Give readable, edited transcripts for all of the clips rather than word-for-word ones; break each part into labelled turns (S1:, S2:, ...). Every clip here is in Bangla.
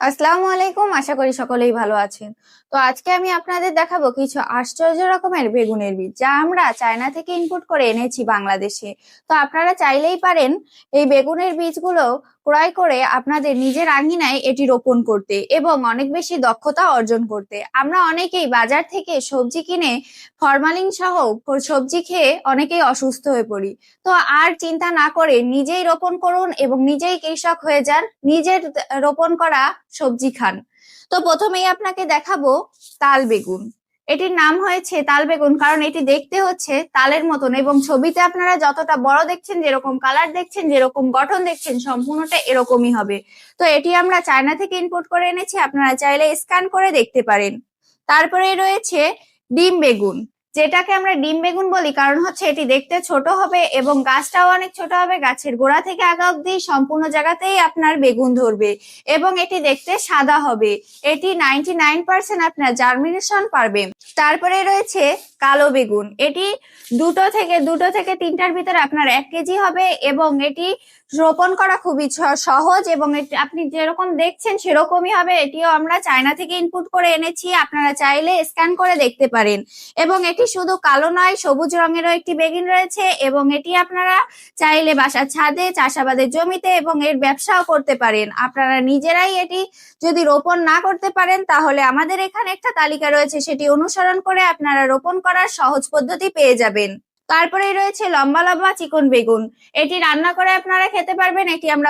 S1: আসসালামু আলাইকুম, আশা করি সকলেই ভালো আছেন। তো আজকে আমি আপনাদের দেখাবো কিছু আশ্চর্য রকমের বেগুনের বীজ যা আমরা চায়না থেকে ইম্পোর্ট করে এনেছি বাংলাদেশে। তো আপনারা চাইলেই পারেন এই বেগুনের বীজগুলো ক্রয় করে আপনাদের নিজের আঙিনায় এটি রোপণ করতে এবং অনেক বেশি দক্ষতা অর্জন করতে। আমরা অনেকেই বাজার থেকে সবজি কিনে ফরমালিন সহ সবজি খেয়ে অনেকেই অসুস্থ হয়ে পড়ি। তো আর চিন্তা না করে নিজেই রোপণ করুন এবং নিজেই কৃষক হয়ে যান, নিজের রোপণ করা সবজি খান। তো প্রথমেই আপনাকে দেখাবো তাল বেগুন। এটির নাম হয়েছে তাল বেগুন কারণ এটি দেখতে হচ্ছে তালের মতন এবং ছবিতে আপনারা যতটা বড় দেখছেন, যেরকম কালার দেখছেন, যেরকম গঠন দেখছেন, সম্পূর্ণটা এরকমই হবে। তো এটি আমরা চায়না থেকে ইম্পোর্ট করে এনেছি, আপনারা চাইলে স্ক্যান করে দেখতে পারেন। তারপরে রয়েছে ডিম বেগুন, যেটাকে আমরা ডিম বেগুন বলি কারণ হচ্ছে এটি দেখতে ছোট হবে এবং গাছটাও অনেক ছোট হবে, গাছের গোড়া থেকে আগা অব্দি সম্পূর্ণ জায়গাতেই আপনার বেগুন ধরবে এবং এটি দেখতে সাদা হবে। এটি 99% আপনার জার্মিনেশন পারবে। তারপরে রয়েছে কালো বেগুন। এটি দুটো থেকে তিনটার ভিতরে আপনার 1 কেজি হবে এবং এটি রোপণ করা খুবই সহজ এবং আপনি যেরকম দেখছেন সেরকমই হবে। এটিও আমরা চায়না থেকে ইনপুট করে এনেছি, আপনারা চাইলে স্ক্যান করে দেখতে পারেন। এবং এটি শুধু কালো নয়, সবুজ রঙেরও একটি বেগুন রয়েছে এবং এটি আপনারা চাইলে বাসার ছাদে, চাষাবাদের জমিতে এবং এর ব্যবসাও করতে পারেন। আপনারা নিজেরাই এটি যদি রোপণ না করতে পারেন তাহলে আমাদের এখানে একটা তালিকা রয়েছে, সেটি অনুসরণ করে আপনারা রোপণ করার সহজ পদ্ধতি পেয়ে যাবেন। তারপরেই রয়েছে লম্বা লম্বা চিকন বেগুন। এটি রান্না করে আপনারা খেতে পারবেন। এটি আমরা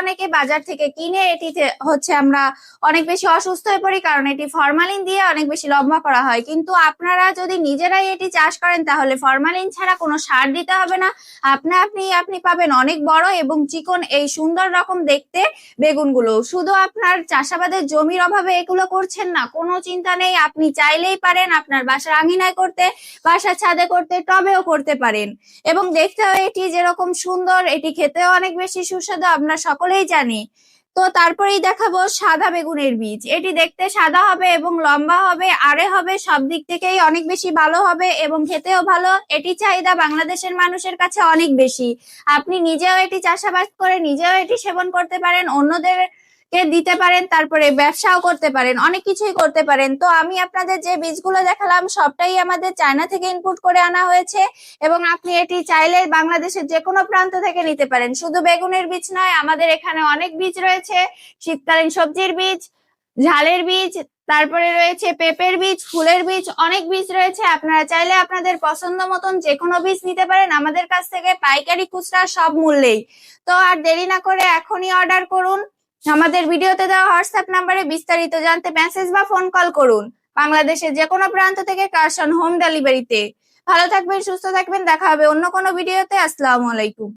S1: অনেকে বাজার থেকে কিনে এটিতে হচ্ছে আমরা অনেক বেশি অসুস্থ হয়ে পড়ি কারণ এটি ফরমালিন দিয়ে অনেক বেশি লম্বা করা হয়, কিন্তু আপনারা যদি নিজেরাই এটি চাষ করেন তাহলে ফরমালিন ছাড়া কোনো সার দিতে হবে না। আপনি পাবেন অনেক বড় এবং চিকন এই সুন্দর রকম দেখতে বেগুনগুলো। শুধু আপনার চাষাবাদের জমির অভাবে এগুলো করছেন না, কোনো চিন্তা নেই, আপনি চাইলেই পারেন আপনার বাসার আঙিনায় করতে, বাসার ছাদে করতে, টবেও করতে পারেন। এবং দেখতেও এটি যেরকম সুন্দর, এটি খেতেও অনেক বেশি সুস্বাদু, আমরা সকলেই জানি। তো তারপরেই দেখাবো সাদা বেগুনের বীজ। এটি দেখতে সাদা হবে এবং লম্বা হবে, আড়ে হবে, সব দিক থেকেই অনেক বেশি ভালো হবে এবং খেতেও ভালো। এটি চাহিদা বাংলাদেশের মানুষের কাছে অনেক বেশি। আপনি নিজেও এটি চাষাবাদ করে নিজেও এটি সেবন করতে পারেন, অন্যদের কে দিতে পারেন, তারপরে ব্যবসাও করতে পারেন, অনেক কিছুই করতে পারেন। তো আমি আপনাদের যে বীজগুলো দেখালাম সবটাই আমাদের চায়না থেকে ইনপুট করে আনা হয়েছে এবং আপনি এটি চাইলে বাংলাদেশের যে কোনো প্রান্ত থেকে নিতে পারেন। শুধু বেগুনের বীজ নয়, আমাদের এখানে অনেক বীজ রয়েছে, শীতকালীন সবজির বীজ, ঝালের বীজ, তারপরে রয়েছে পেঁপের বীজ, ফুলের বীজ, অনেক বীজ রয়েছে। আপনারা চাইলে আপনাদের পছন্দ মতন যে কোনো বীজ নিতে পারেন আমাদের কাছ থেকে, পাইকারি খুচরা সব মূল্যেই। তো আর দেরি না করে এখনই অর্ডার করুন। আমাদের ভিডিওতে দেওয়া হোয়াটসঅ্যাপ নাম্বারে বিস্তারিত জানতে মেসেজ বা ফোন কল করুন। বাংলাদেশের যে কোনো প্রান্ত থেকে ক্যাশ অন হোম ডেলিভারিতে। ভালো থাকবেন, সুস্থ থাকবেন, দেখা হবে অন্য কোনো ভিডিওতে। আসসালামু আলাইকুম।